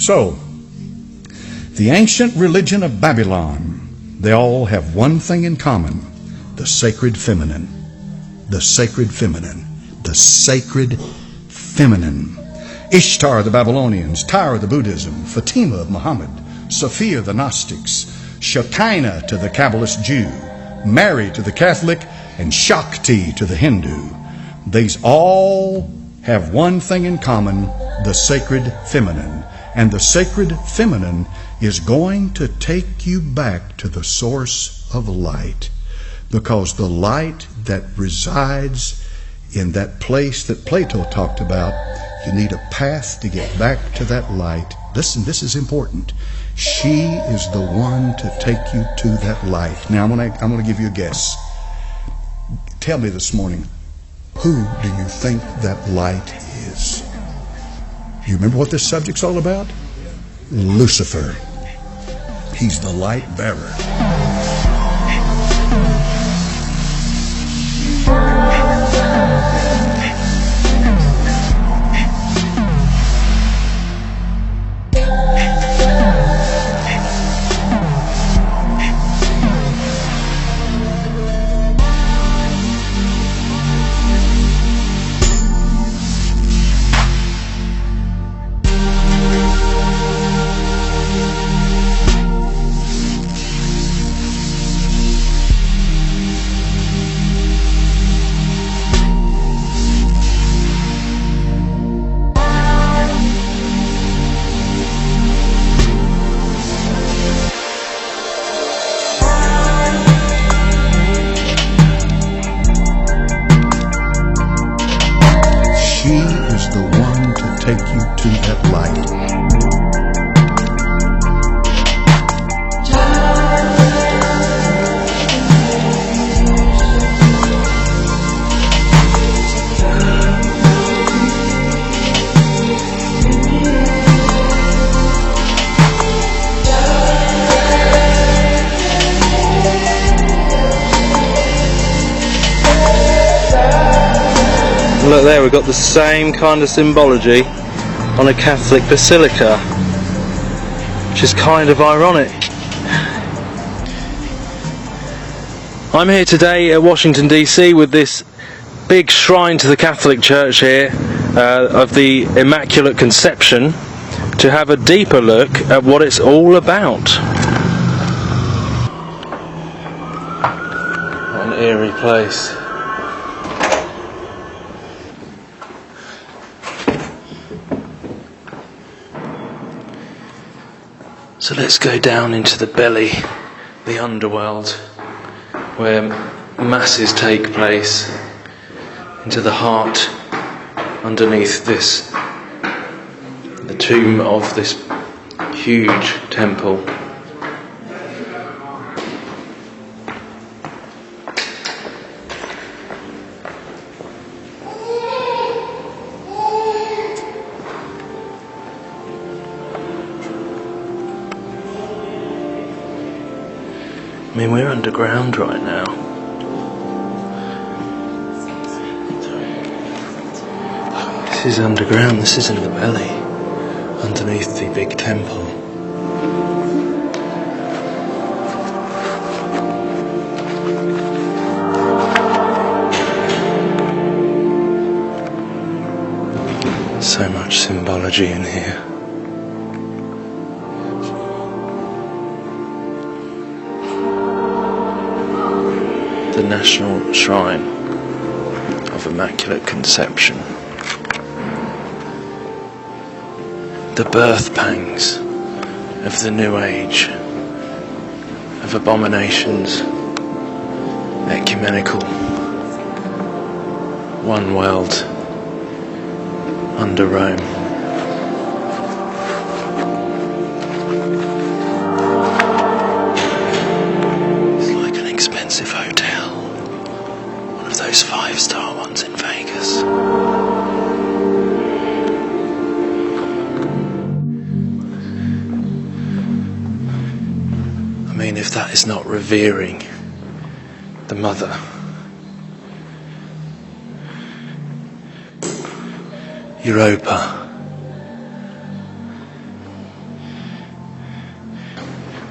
So, the ancient religion of Babylon, they all have one thing in common: the sacred feminine. The sacred feminine. The sacred feminine. Ishtar the Babylonians, Tyre the Buddhism, Fatima of Muhammad, Sophia the Gnostics, Shekinah to the Kabbalist Jew, Mary to the Catholic, and Shakti to the Hindu. These all have one thing in common: the sacred feminine. And the sacred feminine is going to take you back to the source of light, because the light that resides in that place that Plato talked about, you need a path to get back to that light. Listen, this is important. She is the one to take you to that light. Now, I'm going to give you a guess. Tell me this morning, who do you think that light is? You remember what this subject's all about? Lucifer. He's the light bearer. She is the one to take you to that light. Look there, we've got the same kind of symbology on a Catholic basilica, which is kind of ironic. I'm here today at Washington DC with this big shrine to the Catholic Church here of the Immaculate Conception, to have a deeper look at what it's all about. What an eerie place. So let's go down into the belly, the underworld, where masses take place, into the heart underneath this, the tomb of this huge temple. I mean, we're underground right now. This is underground, this is in the belly, underneath the big temple. So much symbology in here. The National Shrine of Immaculate Conception. The birth pangs of the New Age, of abominations, ecumenical, one world under Rome. It's like an expensive hotel. One of those 5-star ones in Vegas. I mean, if that is not revering the Mother. Europa.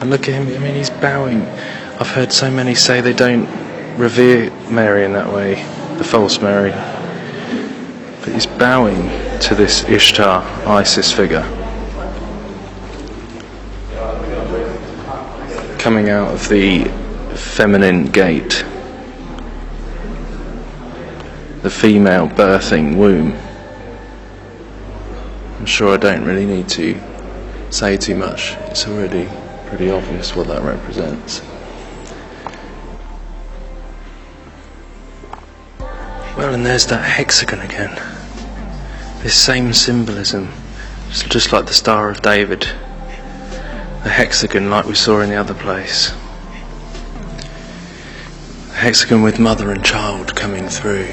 And look at him, I mean, he's bowing. I've heard so many say they don't revere Mary in that way, the false Mary. But he's bowing to this Ishtar, Isis figure. Coming out of the feminine gate. The female birthing womb. I'm sure I don't really need to say too much. It's already pretty obvious what that represents. Well, and there's that hexagon again. This same symbolism, just like the Star of David. The hexagon like we saw in the other place. The hexagon with mother and child coming through.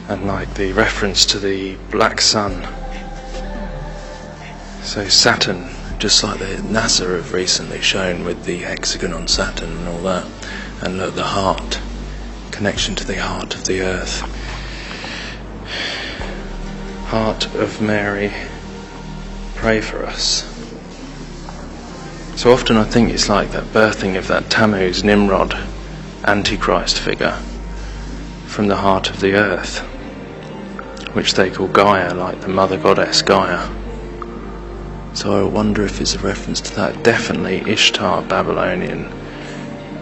And like the reference to the black sun. So Saturn, just like the NASA have recently shown with the hexagon on Saturn and all that. And look, the heart, connection to the heart of the earth. Heart of Mary, pray for us. So often I think it's like that birthing of that Tammuz, Nimrod, Antichrist figure from the heart of the earth, which they call Gaia, like the mother goddess Gaia. So I wonder if it's a reference to that. Definitely Ishtar, Babylonian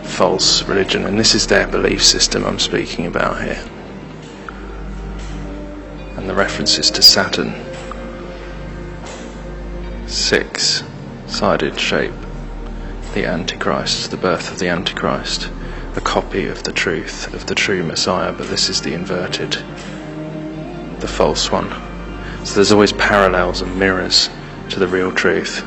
false religion, and this is their belief system I'm speaking about here. And the references to Saturn. 6-sided shape. The Antichrist, the birth of the Antichrist. A copy of the truth, of the true Messiah, but this is the inverted, the false one. So there's always parallels and mirrors to the real truth.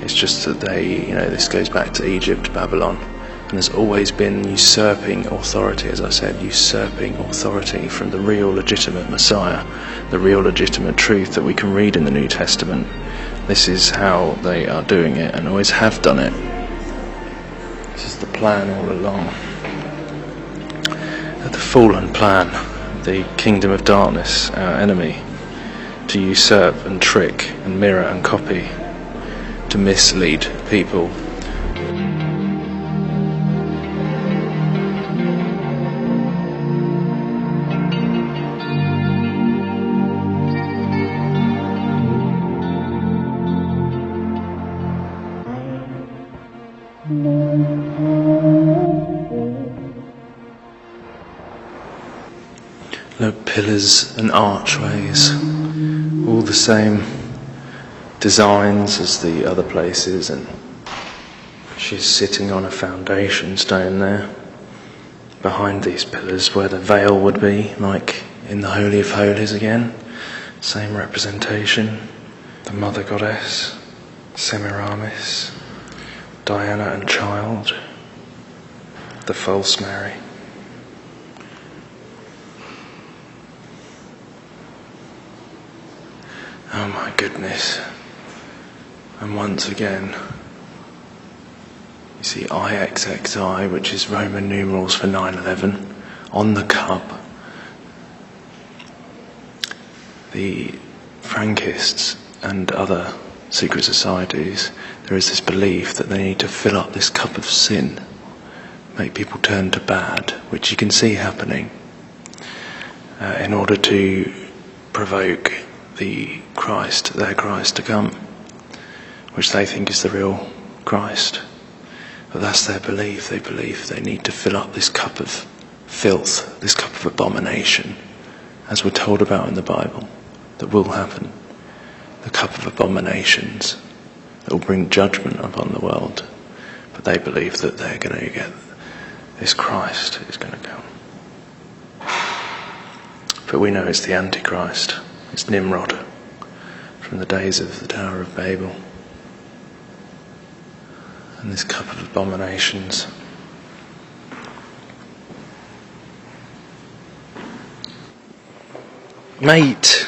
It's just that this goes back to Egypt, Babylon, and there's always been usurping authority, as I said, usurping authority from the real legitimate Messiah, the real legitimate truth that we can read in the New Testament. This is how they are doing it, and always have done it. This is the plan all along. The fallen plan, the kingdom of darkness, our enemy, to usurp and trick and mirror and copy, to mislead people. Look, pillars and archways, all the same designs as the other places, and she's sitting on a foundation stone there, behind these pillars where the veil would be, like in the Holy of Holies again, same representation, the Mother Goddess, Semiramis, Diana and child, the false Mary. Oh my goodness. And once again, you see IXXI, which is Roman numerals for 9/11, on the cup. The Frankists and other secret societies, there is this belief that they need to fill up this cup of sin, make people turn to bad, which you can see happening, in order to provoke their Christ to come, which they think is the real Christ. But that's their belief. They believe they need to fill up this cup of filth, this cup of abomination, as we're told about in the Bible, that will happen. The cup of abominations that will bring judgment upon the world. But they believe that they're going to get this Christ is going to come. But we know it's the Antichrist. It's Nimrod from the days of the Tower of Babel. And this cup of abominations. Mate!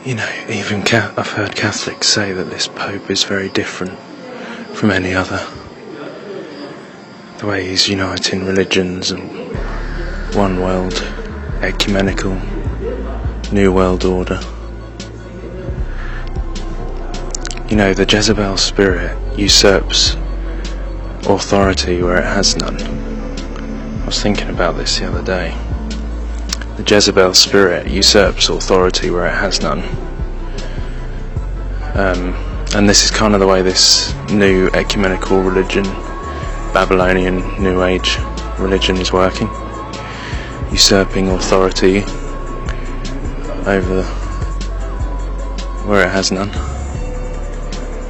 You know, even I've heard Catholics say that this Pope is very different from any other. The way he's uniting religions and one world, ecumenical, new world order. You know, the Jezebel spirit usurps authority where it has none. I was thinking about this the other day. The Jezebel spirit usurps authority where it has none. And this is kind of the way this new ecumenical religion, Babylonian New Age religion, is working. Usurping authority over where it has none.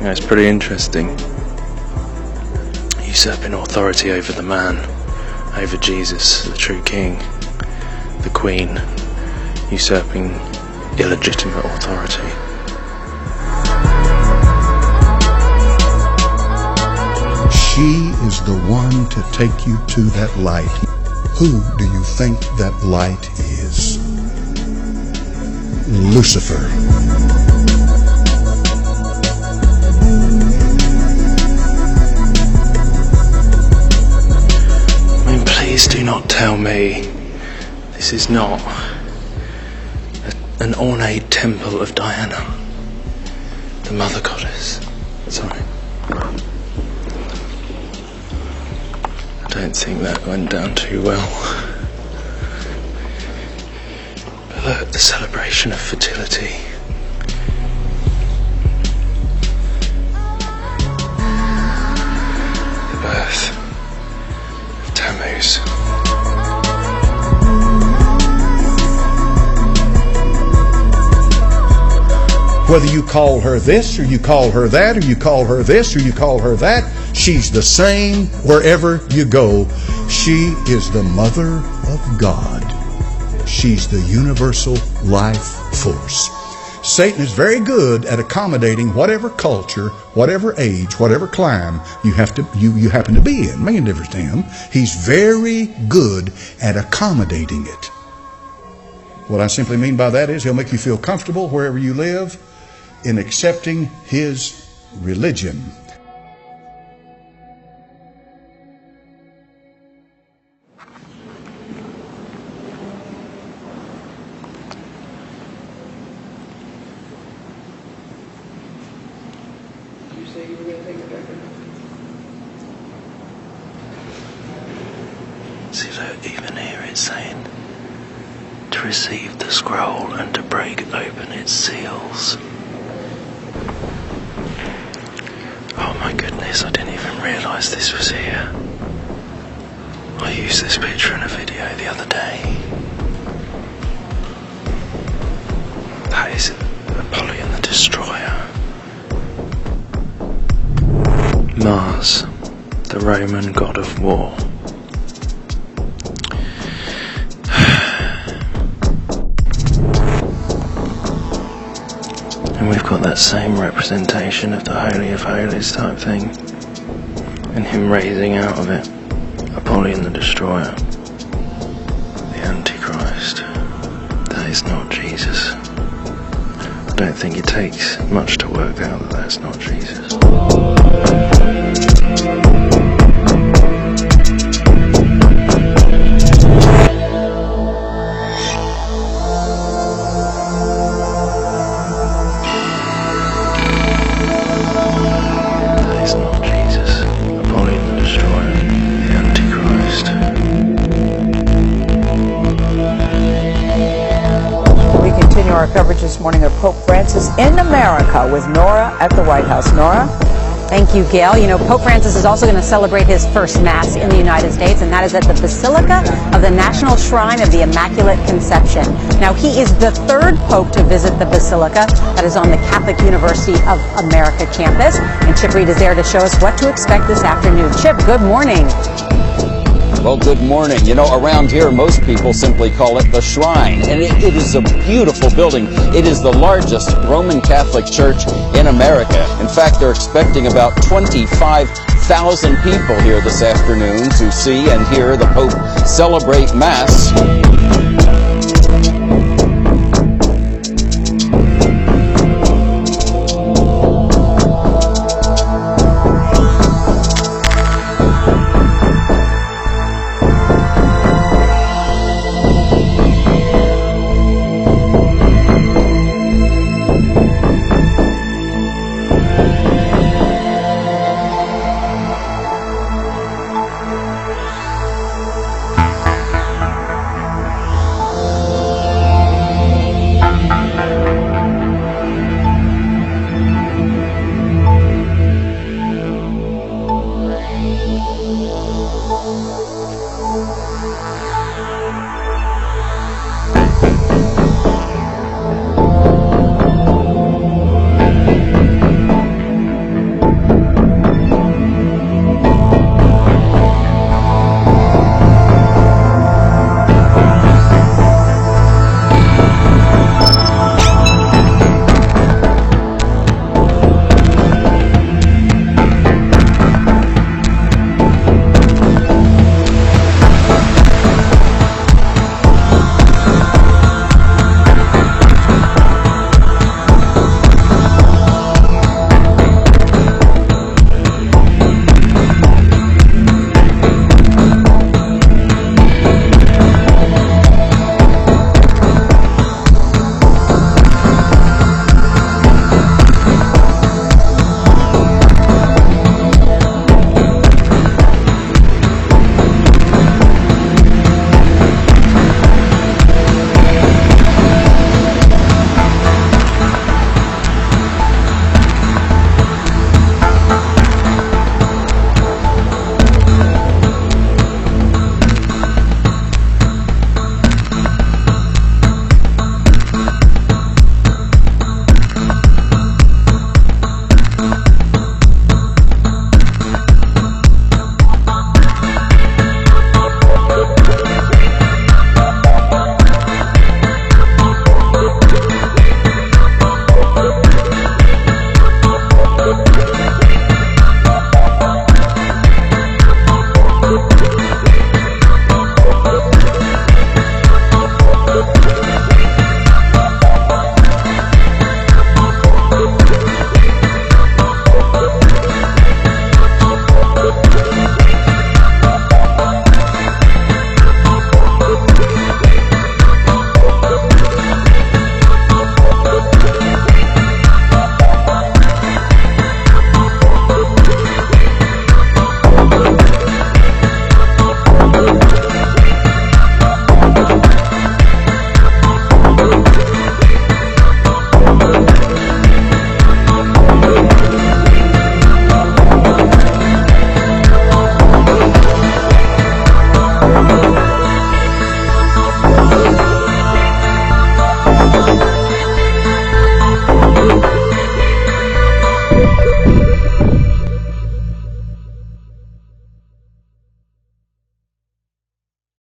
Yeah, it's pretty interesting. Usurping authority over the man, over Jesus, the true king, the queen, usurping illegitimate authority. She is the one to take you to that light. Who do you think that light is? Lucifer. Please do not tell me this is not an ornate temple of Diana, the mother goddess. Sorry. I don't think that went down too well. But look, the celebration of fertility. The birth of Tammuz. Whether you call her this, or you call her that, or you call her this, or you call her that, she's the same wherever you go. She is the Mother of God. She's the universal life force. Satan is very good at accommodating whatever culture, whatever age, whatever clime you happen to be in. Making a difference to him. He's very good at accommodating it. What I simply mean by that is he'll make you feel comfortable wherever you live in accepting his religion. You say you were going to take it back? See, look, even here it's saying to receive the scroll and to break open its seals. Oh my goodness, I didn't even realise this was here. I used this picture in a video the other day. That is Apollyon the Destroyer. Mars, the Roman god of war. And we've got that same representation of the Holy of Holies type thing, and him raising out of it Apollyon the Destroyer, the Antichrist. That is not Jesus. I don't think it takes much to work out that that's not Jesus. Our coverage this morning of Pope Francis in America with Nora at the White House. Nora? Thank you, Gail. You know, Pope Francis is also going to celebrate his first Mass in the United States, and that is at the Basilica of the National Shrine of the Immaculate Conception. Now, he is the third Pope to visit the Basilica that is on the Catholic University of America campus. And Chip Reed is there to show us what to expect this afternoon. Chip, good morning. Well, good morning. You know, around here, most people simply call it the Shrine, and it is a beautiful building. It is the largest Roman Catholic church in America. In fact, they're expecting about 25,000 people here this afternoon to see and hear the Pope celebrate Mass.